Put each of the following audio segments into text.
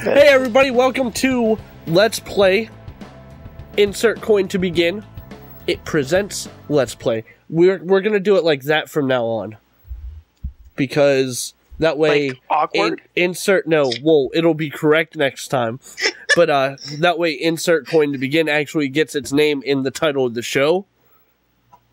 Hey everybody, welcome to Let's Play. Insert coin to begin. It presents Let's Play. We're gonna do it like that from now on, because that way, like awkward. It'll be correct next time. But that way, insert coin to begin actually gets its name in the title of the show.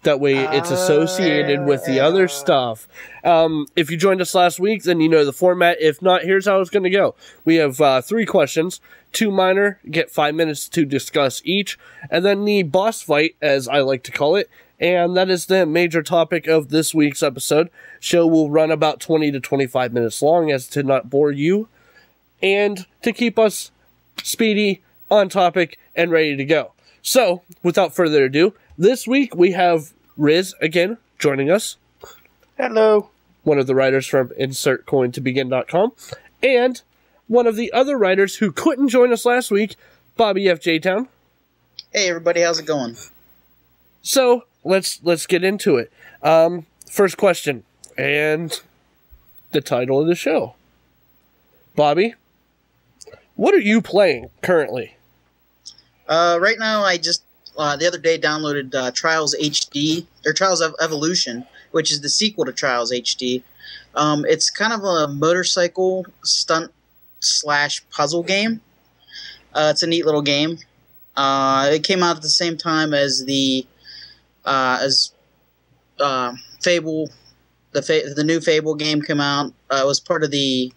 That way, it's associated with the other stuff. If you joined us last week, then you know the format. If not, here's how it's going to go. We have 3 questions. 2 minor, get 5 minutes to discuss each. And then the boss fight, as I like to call it. And that is the major topic of this week's episode. Show will run about 20 to 25 minutes long, as to not bore you. And to keep us speedy, on topic, and ready to go. So, without further ado, this week we have Rizz again joining us. Hello. One of the writers from InsertCoinToBegin.com. And one of the other writers who couldn't join us last week, Bobby F. J-Town. Hey everybody, how's it going? So, let's get into it. First question, and the title of the show. Bobby, what are you playing currently? Right now, I just the other day downloaded Trials HD, or Trials of Evolution, which is the sequel to Trials HD. It's kind of a motorcycle stunt / puzzle game. It's a neat little game. It came out at the same time as the Fable, the new Fable game came out. It was part of the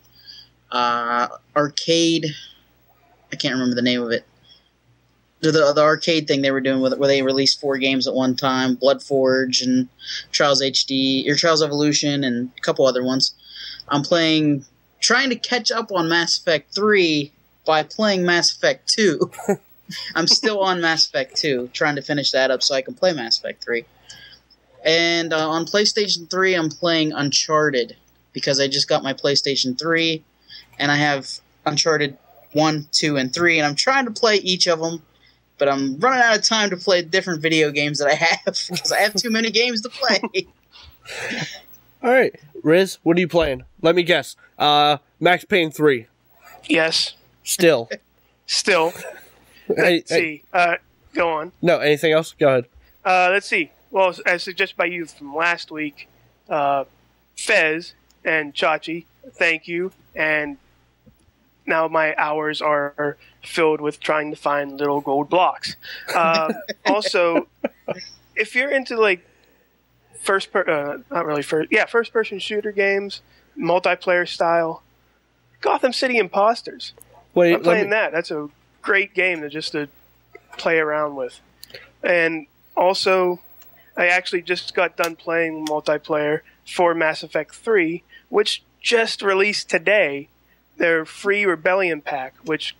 arcade. I can't remember the name of it. The arcade thing they were doing with it, where they released 4 games at one time: Blood Forge and Trials HD, or Trials Evolution, and a couple other ones. I'm trying to catch up on Mass Effect 3 by playing Mass Effect 2. I'm still on Mass Effect 2, trying to finish that up so I can play Mass Effect 3. And on PlayStation 3, I'm playing Uncharted, because I just got my PlayStation 3, and I have Uncharted 1, 2, and 3, and I'm trying to play each of them. But I'm running out of time to play different video games that I have, because I have too many games to play. Alright, Rizz, what are you playing? Let me guess. Max Payne 3. Yes. Still. Still. Let's see. Go on. No, anything else? Go ahead. Let's see. Well, as suggested by you from last week, Fez and Chachi, thank you. And now my hours are filled with trying to find little gold blocks. Also, if you're into like first-person shooter games, multiplayer style, Gotham City Imposters. Wait, I'm playing that. That's a great game to play around with. And also, I actually just got done playing multiplayer for Mass Effect 3, which just released today. Their free Rebellion pack, which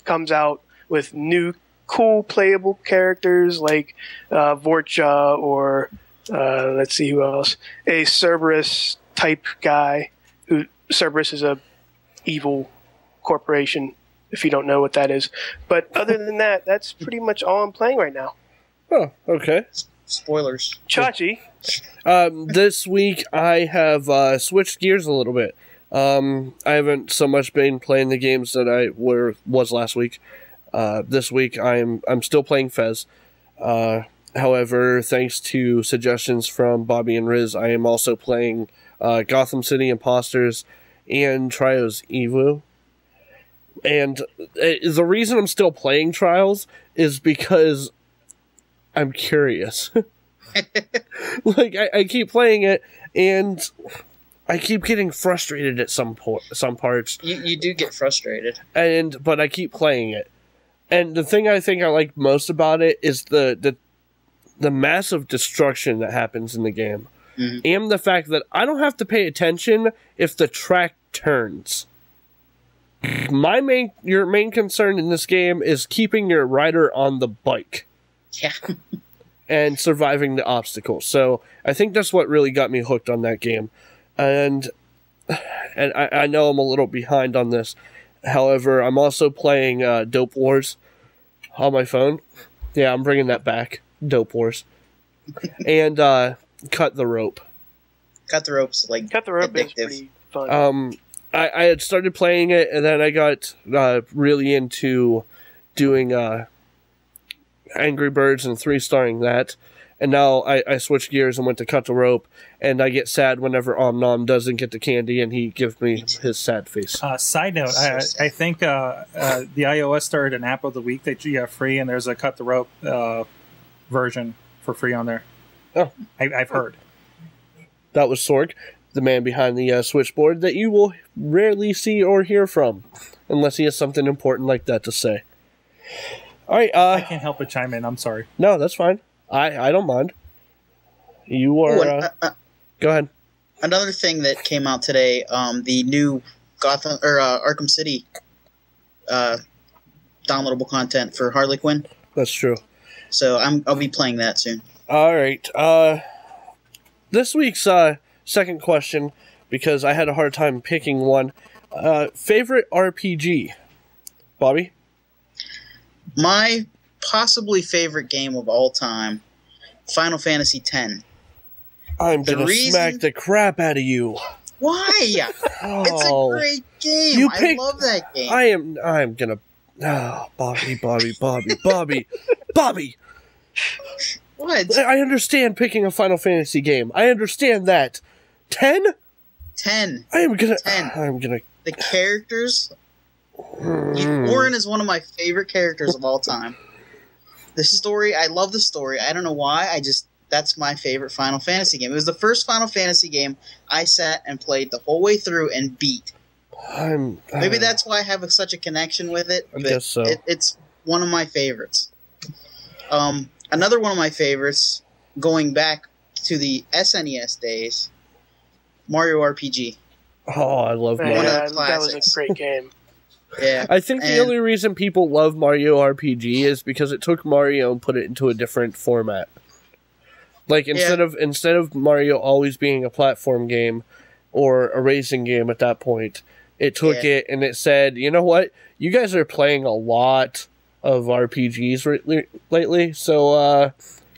comes out with new cool playable characters like Vorcha, or let's see who else, a Cerberus type guy. Cerberus is a evil corporation, if you don't know what that is. But other than that, that's pretty much all I'm playing right now. Oh, okay. Spoilers. Chachi. This week I have switched gears a little bit. I haven't so much been playing the games that I was last week. This week I'm still playing Fez. However, thanks to suggestions from Bobby and Rizz, I am also playing Gotham City Imposters and Trials Evo. And the reason I'm still playing Trials is because I'm curious. Like, I keep playing it, and I keep getting frustrated at some parts. You do get frustrated. But I keep playing it. And the thing I think I like most about it is the massive destruction that happens in the game. Mm-hmm. And the fact that I don't have to pay attention if the track turns. Your main concern in this game is keeping your rider on the bike. Yeah. And surviving the obstacles. So I think that's what really got me hooked on that game. And I know I'm a little behind on this. However, I'm also playing Dope Wars on my phone. Yeah, I'm bringing that back. Dope Wars. And Cut the Rope. Cut the Rope's like Cut the Rope addictive. is pretty fun. I had started playing it, and then I got really into doing Angry Birds and 3-starring that. And now I switched gears and went to Cut the Rope, and I get sad whenever Om Nom doesn't get the candy, and he gives me his sad face. Side note, I think the iOS started an app of the week that you have free, and there's a Cut the Rope version for free on there. Oh. I've heard. That was Sorg, the man behind the switchboard that you will rarely see or hear from, unless he has something important like that to say. All right. I can't help but chime in. I'm sorry. No, that's fine. I don't mind. You are. Go ahead. Another thing that came out today, the new Gotham or Arkham City downloadable content for Harley Quinn. That's true. So I'll be playing that soon. All right. This week's second question, because I had a hard time picking one. Favorite RPG, Bobby? My possibly favorite game of all time, Final Fantasy X. I'm gonna smack the crap out of you. Why? It's a great game. I love that game. I'm gonna. Oh, Bobby. Bobby! What? I understand picking a Final Fantasy game. I understand that. 10? 10. I'm gonna. The characters. Warren is one of my favorite characters of all time. The story, I love the story. I don't know why. That's my favorite Final Fantasy game. It was the first Final Fantasy game I sat and played the whole way through and beat. Maybe that's why I have such a connection with it. I guess so. It's one of my favorites. Another one of my favorites, going back to the SNES days, Mario RPG. Oh, I love Mario. That was a great game. Yeah, I think the only reason people love Mario RPG is because it took Mario and put it into a different format. Like instead of Mario always being a platform game or a racing game at that point, it took it and it said, you know what, you guys are playing a lot of RPGs lately, so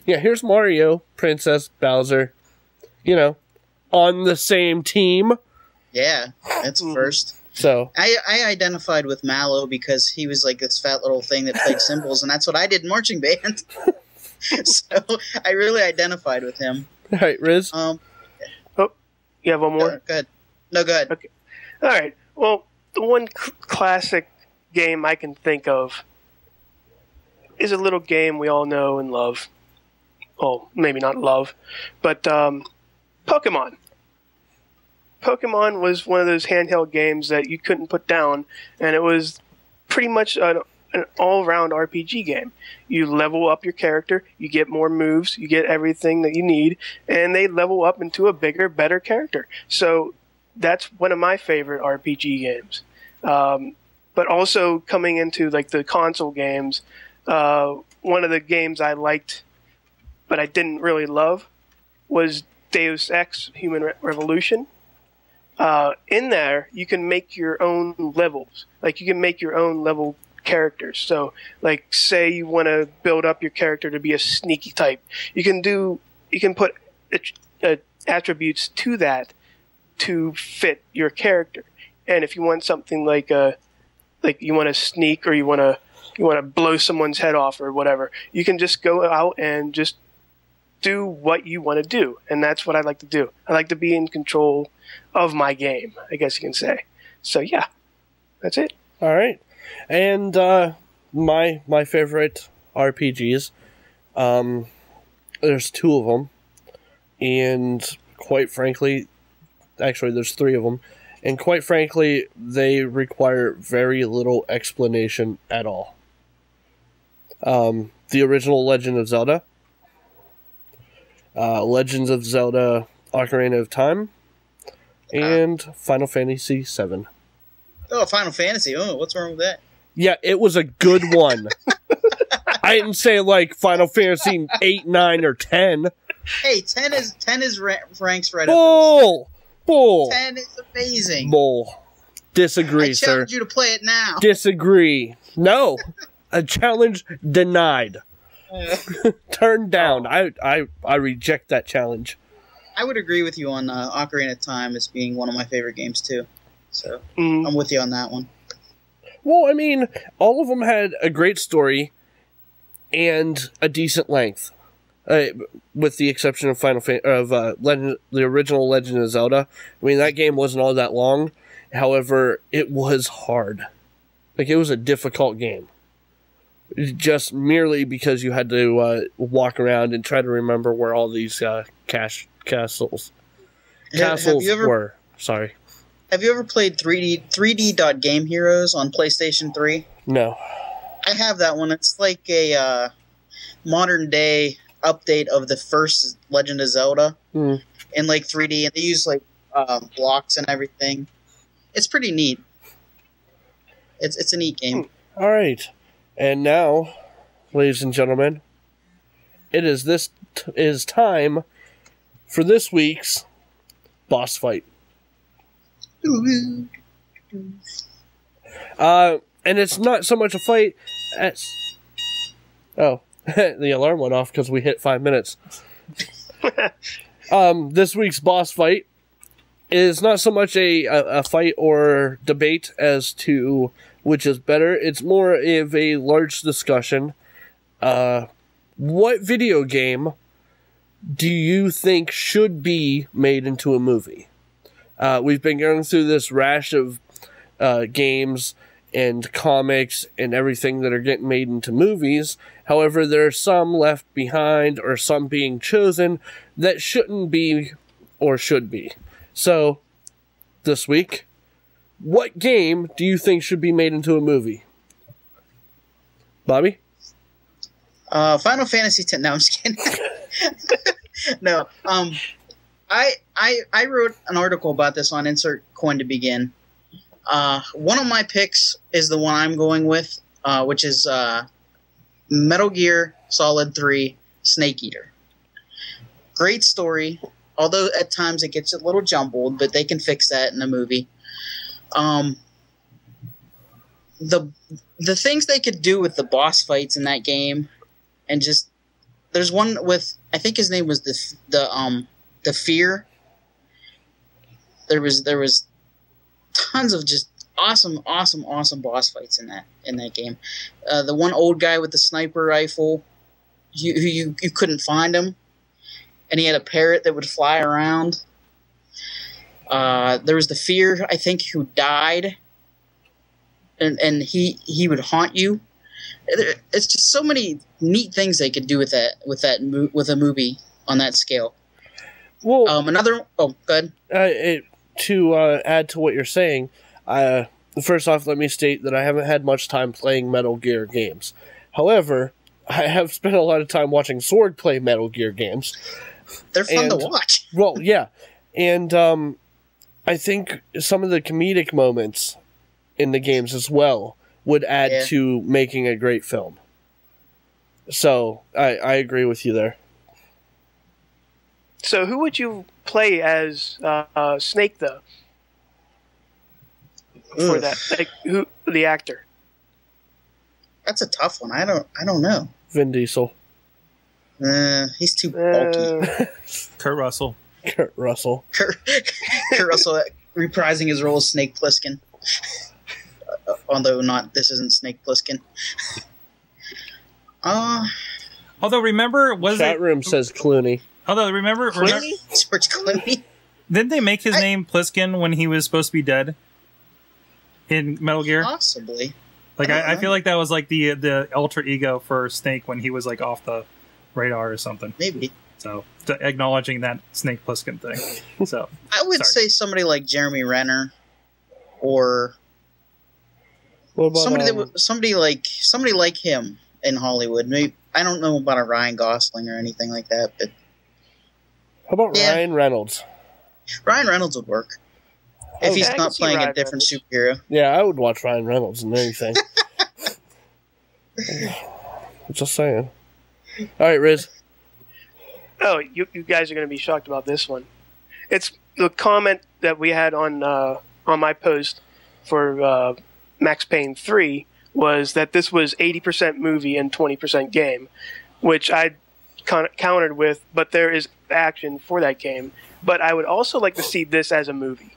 here's Mario, Princess, Bowser, on the same team. Yeah, that's first. So I identified with Mallow because he was like this fat little thing that played cymbals, and that's what I did in marching band. So I really identified with him. All right, Rizz. You have one more? Go ahead. No, go ahead. Okay. All right. Well, the one classic game I can think of is a little game we all know and love. Oh, maybe not love, but Pokemon. Pokemon was one of those handheld games that you couldn't put down, and it was pretty much an all-around RPG game. You level up your character, you get more moves, you get everything that you need, and they level up into a bigger, better character. So that's one of my favorite RPG games. But also coming into like the console games, one of the games I liked but I didn't really love was Deus Ex Human Revolution. In there, you can make your own levels. Like, you can make your own level characters. So, like, say you want to build up your character to be a sneaky type. You can put attributes to that to fit your character. And if you want something like you want to sneak, or you want to blow someone's head off or whatever, you can just go out and just do what you want to do. And that's what I like to do. I like to be in control of my game, I guess you can say. So yeah, that's it. All right. And my favorite RPGs, there's two of them, and quite frankly, actually there's three of them, and quite frankly, they require very little explanation at all. The original Legend of Zelda, Legends of Zelda Ocarina of Time, and Final Fantasy VII. Oh, Final Fantasy. Oh, what's wrong with that? Yeah, it was a good one. I didn't say like Final Fantasy 8, 9, or 10. Hey, 10 is ranks right Bull! Bull! 10 is amazing. Bull. Disagree, sir. I challenge you to play it now. Disagree. No. A challenge denied. Turned down. I reject that challenge. I would agree with you on Ocarina of Time as being one of my favorite games, too. So I'm with you on that one. Well, I mean, all of them had a great story and a decent length, with the exception of the original Legend of Zelda. I mean, that game wasn't all that long. However, it was hard. Like, it was a difficult game. Just merely because you had to walk around and try to remember where all these castles were. Sorry. Have you ever played 3D Game Heroes on PlayStation 3? No. I have that one. It's like a modern day update of the first Legend of Zelda in like 3D, and they use like blocks and everything. It's pretty neat. It's a neat game. All right. And now, ladies and gentlemen, it is time for this week's boss fight. And it's not so much a fight as... Oh, the alarm went off because we hit 5 minutes. This week's boss fight is not so much a fight or debate as to which is better. It's more of a large discussion. What video game do you think should be made into a movie? We've been going through this rash of games and comics and everything that are getting made into movies. However, there are some left behind or some being chosen that shouldn't be or should be. So, this week, what game do you think should be made into a movie? Bobby? Final Fantasy X. No, I'm just kidding. No. I wrote an article about this on Insert Coin to Begin. One of my picks is the one I'm going with, which is Metal Gear Solid 3 Snake Eater. Great story, although at times it gets a little jumbled, but they can fix that in a movie. The things they could do with the boss fights in that game, and just there's one with, I think his name was the Fear. There was tons of just awesome boss fights in that game. The one old guy with the sniper rifle, you couldn't find him, and he had a parrot that would fly around. There was the Fear, I think, who died, and he would haunt you. It's just so many neat things they could do with a movie on that scale. Well, go ahead. To add to what you're saying, first off, let me state that I haven't had much time playing Metal Gear games. However, I have spent a lot of time watching Sword play Metal Gear games. They're fun to watch. Well, yeah. And I think some of the comedic moments in the games as well would add to making a great film. So, I agree with you there. So who would you play as Snake, though? For that, like, who the actor? That's a tough one. I don't know. Vin Diesel. He's too bulky. Kurt Russell. Kurt Russell reprising his role as Snake Plissken. Although this isn't Snake Plissken. Although remember, Chat room says Clooney. Although remember George Clooney. Didn't they make his name Pliskin when he was supposed to be dead in Metal Gear? Possibly. Like I feel like that was like the alter ego for Snake when he was like off the radar or something. Maybe. So acknowledging that Snake Plissken thing. So I would say somebody like Jeremy Renner, or what about, somebody like him in Hollywood. Maybe, I don't know about a Ryan Gosling or anything like that, but how about Ryan Reynolds? Ryan Reynolds would work if he's not playing a different superhero. Yeah, I would watch Ryan Reynolds in anything. Just saying. All right, Rizz. Oh, you guys are going to be shocked about this one. It's the comment that we had on my post for Max Payne 3 was that this was 80% movie and 20% game, which I countered with, but there is action for that game. But I would also like to see this as a movie.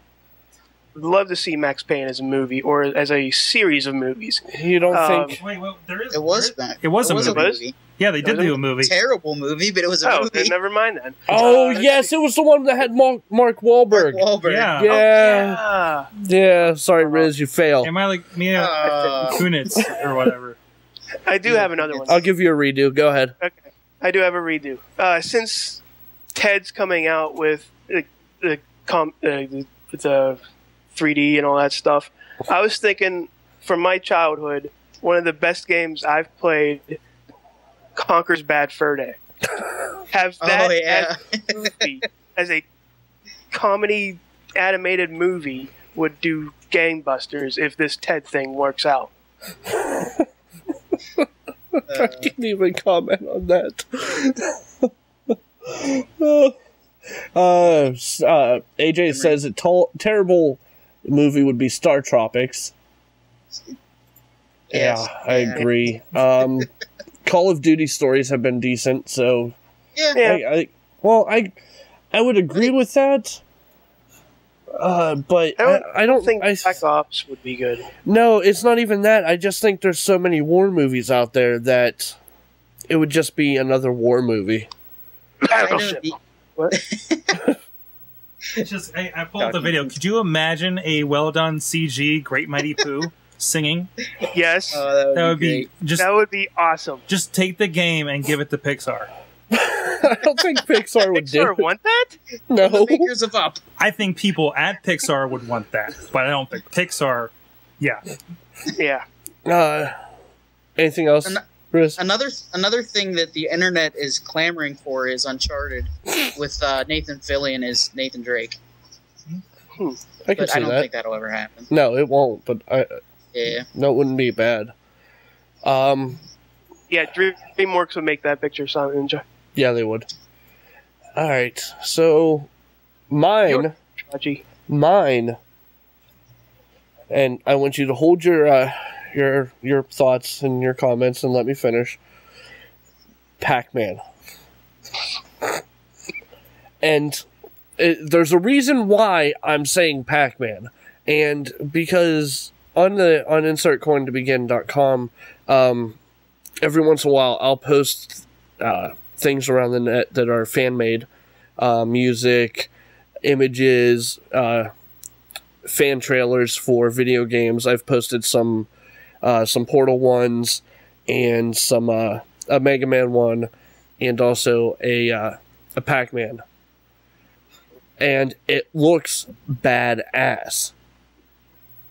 would love to see Max Payne as a movie or as a series of movies. You don't think? Wait, well, there is. It was It was a movie. movie. Yeah, they did do a movie. Terrible movie, but it was a Oh, movie. then never mind then. Oh yes, it was the one that had Mark Wahlberg. Wahlberg. Yeah. Yeah. Yeah. Sorry, Rizz, you fail. Am I like Mia Kunitz or whatever? I do have another one. I'll give you a redo. Go ahead. Okay, I do have a redo. Since Ted's coming out with the 3D and all that stuff, I was thinking from my childhood, one of the best games I've played, Conker's Bad Fur Day. Have that as a movie, as a comedy animated movie would do gangbusters if this Ted thing works out. I can't even comment on that. AJ says a terrible movie would be Star Tropics. Yes. Yeah, I agree. Call of Duty stories have been decent, so Yeah. I would agree with that. But I don't think Black Ops would be good. No, it's not even that. I just think there's so many war movies out there that it would just be another war movie. Battleship. What? It's just I pulled up the video. Could you imagine a well done CG Great Mighty Pooh singing? Yes. That would be that would be awesome. Just take the game and give it to Pixar. I don't think Pixar would do Pixar it. want that? No. The makers of Up. I think people at Pixar would want that, but I don't think Pixar. Yeah. Yeah. Anything else, Rizz? Another thing that the internet is clamoring for is Uncharted with Nathan Fillion as Nathan Drake. I can But see I don't that. think that'll ever happen. No, it won't. But Yeah. no, it wouldn't be bad. Yeah, DreamWorks would make that picture Silent Ninja. Yeah, they would. All right, so mine, and I want you to hold your thoughts and your comments and let me finish. Pac-Man, and there's a reason why I'm saying Pac-Man, and because on insertcointobegin.com, every once in a while I'll post things around the net that are fan-made, music, images, fan trailers for video games. I've posted some Portal ones and some a Mega Man one, and also a Pac-Man, and it looks badass.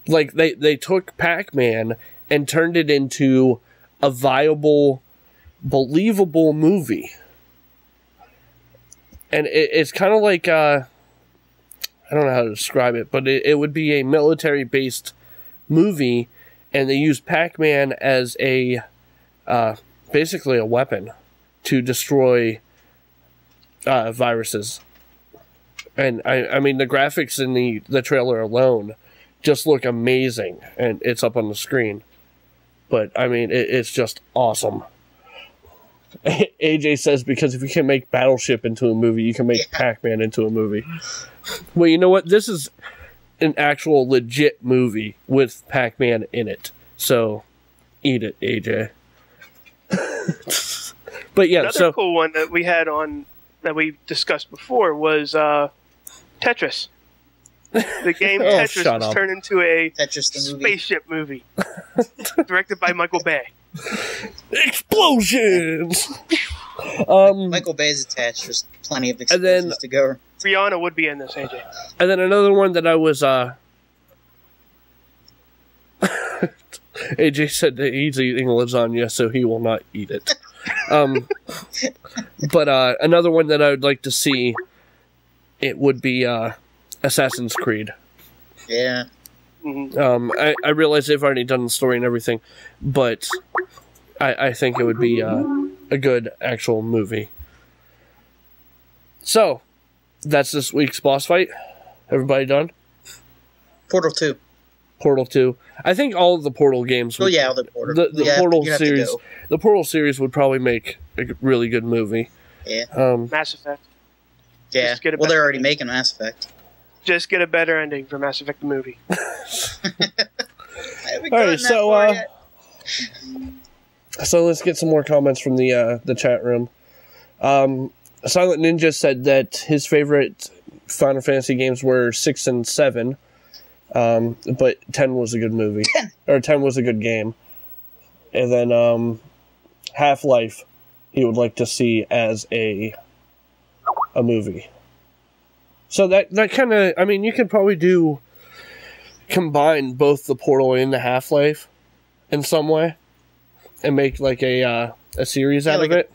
Like they took Pac-Man and turned it into a viable, believable movie. And it's kind of like, I don't know how to describe it, but it would be a military-based movie, and they use Pac-Man as basically a weapon to destroy viruses. And I mean, the graphics in the trailer alone just look amazing, and it's up on the screen. But, I mean, it's just awesome. AJ says, because if you can make Battleship into a movie, you can make Pac-Man into a movie. Well, you know what? This is an actual legit movie with Pac-Man in it. So, eat it, AJ. But yeah, another cool one that we had on, that we discussed before was Tetris. The game Tetris was turned into a spaceship movie. Directed by Michael Bay. Explosions! Michael Bay's attached. There's plenty of explosions to go. Rihanna would be in this, AJ. And then another one that I was... AJ said that he's eating lasagna, so he will not eat it. But another one that I would like to see, it would be Assassin's Creed. Yeah. I realize they've already done the story and everything, but I think it would be a good actual movie. So, that's this week's boss fight. Everybody done? Portal 2. Portal 2. I think all of the Portal games would, the Portal. The Portal series. The Portal series would probably make a really good movie. Yeah. Mass Effect. Yeah. Well, they're already making Mass Effect. Just get a better ending for Mass Effect the movie. I haven't All gotten right, that so far yet. so let's get some more comments from the chat room. Silent Ninja said that his favorite Final Fantasy games were 6 and 7, but 10 was a good movie. 10 was a good game. And then Half-Life he would like to see as a movie. So that kind of, I mean, you could probably combine both the Portal and the Half-Life in some way and make like a series out of it.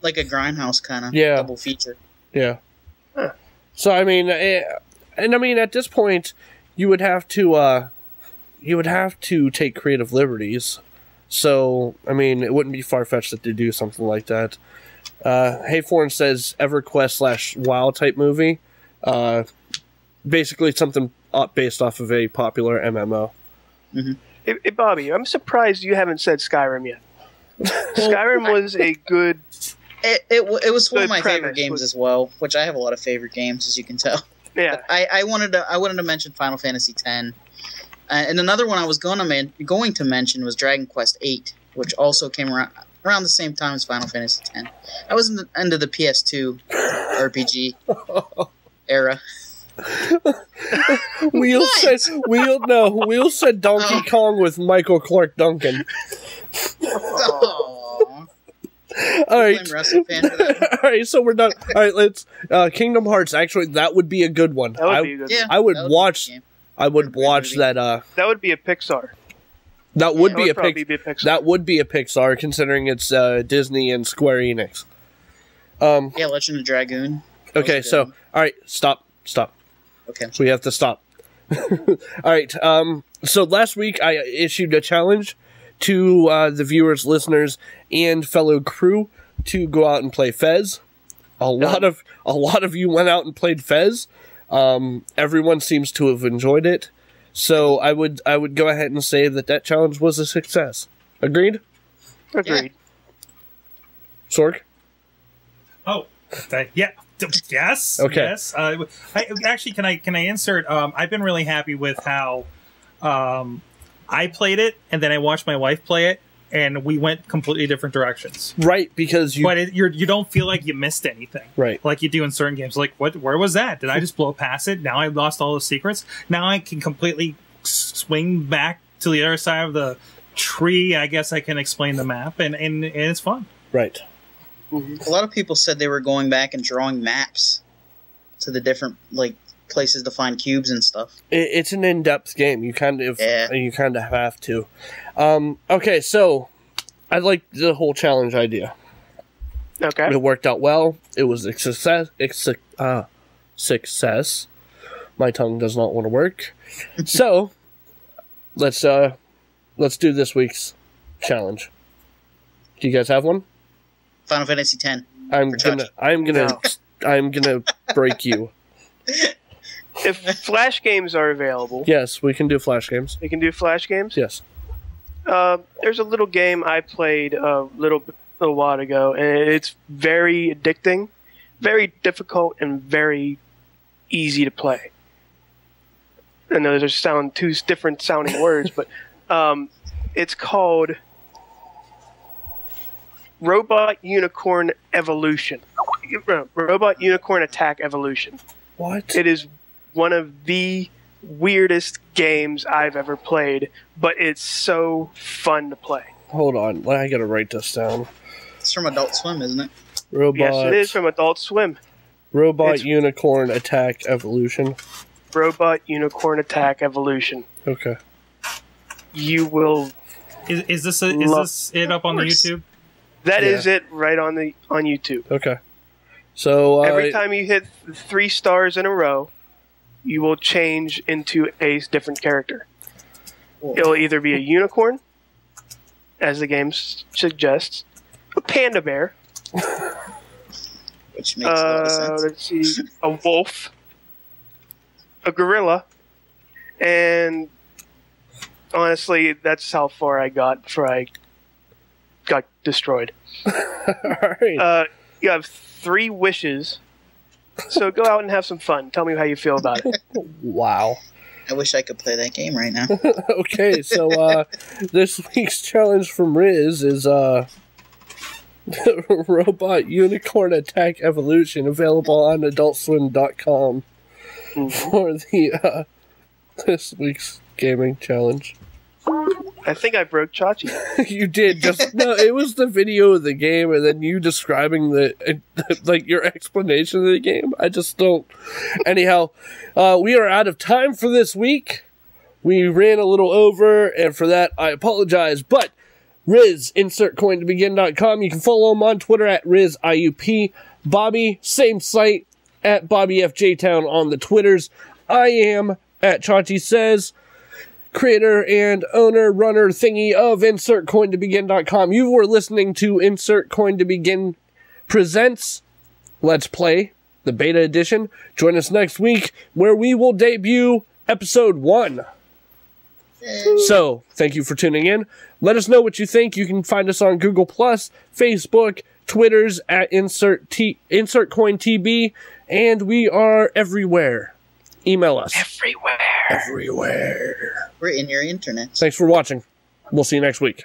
Like a Grindhouse kind of double feature. Yeah. Huh. So I mean, at this point, you would have to take creative liberties. So I mean, it wouldn't be far-fetched that they do something like that. Hey Foreign says EverQuest / WoW type movie. Basically something based off of a popular MMO. Mm-hmm. Hey, Bobby, I'm surprised you haven't said Skyrim yet. Skyrim was a good. It was one of my favorite premise. games as well, which I have a lot of favorite games, as you can tell. Yeah. But I wanted to mention Final Fantasy X, and another one I was going to mention was Dragon Quest VIII, which also came around the same time as Final Fantasy X. I was in the end of the PS2 RPG era. Wheel said Donkey Kong with Michael Clark Duncan. All right. All right, so we're done. All right, let's Kingdom Hearts. Actually, that would be a good one. That would be a good one. I would watch that. That would be a Pixar. That would be a Pixar. That would be a Pixar, considering it's Disney and Square Enix. Yeah, Legend of Dragoon. Okay, so all right, stop. Okay, so we have to stop. All right. So last week I issued a challenge to the viewers, listeners, and fellow crew to go out and play Fez. A lot of you went out and played Fez. Everyone seems to have enjoyed it. So I would go ahead and say that challenge was a success. Agreed? Agreed. Sorg? Oh, yeah. Yes. Okay. Yes. Actually, can I insert? I've been really happy with how I played it, and then I watched my wife play it, and we went completely different directions. Right, because you don't feel like you missed anything. Right. Like you do in certain games. Like, where was that? Did I just blow past it? Now I've lost all the secrets. Now I can completely swing back to the other side of the tree. I guess I can explain the map, and it's fun. Right. Mm-hmm. A lot of people said they were going back and drawing maps to the different places to find cubes and stuff. It's an in-depth game. You kind of have to. Okay, so I like the whole challenge idea. Okay. It worked out well. It was a success. My tongue does not want to work. So let's do this week's challenge. Do you guys have one? Final Fantasy X. I'm gonna break you. If Flash games are available, Yes, we can do Flash games. we can do Flash games. Yes. There's a little game I played a little while ago, and it's very addicting, very difficult, and very easy to play. I know those are two different sounding words, but it's called Robot Unicorn Evolution. Robot Unicorn Attack Evolution. What? It is one of the weirdest games I've ever played, but it's so fun to play. Hold on, I gotta write this down. It's from Adult Swim, isn't it? Robot. Yes, it is from Adult Swim. Robot Unicorn Attack Evolution. Robot Unicorn Attack Evolution. Okay. You will. Is this it up on the YouTube? That is it right on YouTube. Okay. So every time you hit 3 stars in a row, you will change into a different character. It'll either be a unicorn, as the game suggests, a panda bear, which makes a lot of sense. Let's see, a wolf, a gorilla, and honestly, that's how far I got before I got destroyed. All right. You have 3 wishes So go out and have some fun. Tell me how you feel about it. Wow. I wish I could play that game right now. Okay, so this week's challenge from Rizz is Robot Unicorn Attack Evolution, available on AdultSwim.com for the this week's gaming challenge. I think I broke Chachi. You did. No, it was the video of the game and then you describing like your explanation of the game. I just don't. Anyhow, we are out of time for this week. We ran a little over, and for that I apologize. But Rizz, insertcointobegin.com. You can follow him on Twitter at RizzIUP. Bobby, same site, at BobbyFJTown on the Twitters. I am at Chachi Says, creator and owner, runner thingy of insertcointobegin.com. You were listening to Insert Coin to Begin presents Let's Play, the beta edition. Join us next week where we will debut episode 1. So, thank you for tuning in. Let us know what you think. You can find us on Google+, Facebook, Twitters at InsertCoinTB, and we are everywhere. Email us. Everywhere. Everywhere. We're in your internet. Thanks for watching. We'll see you next week.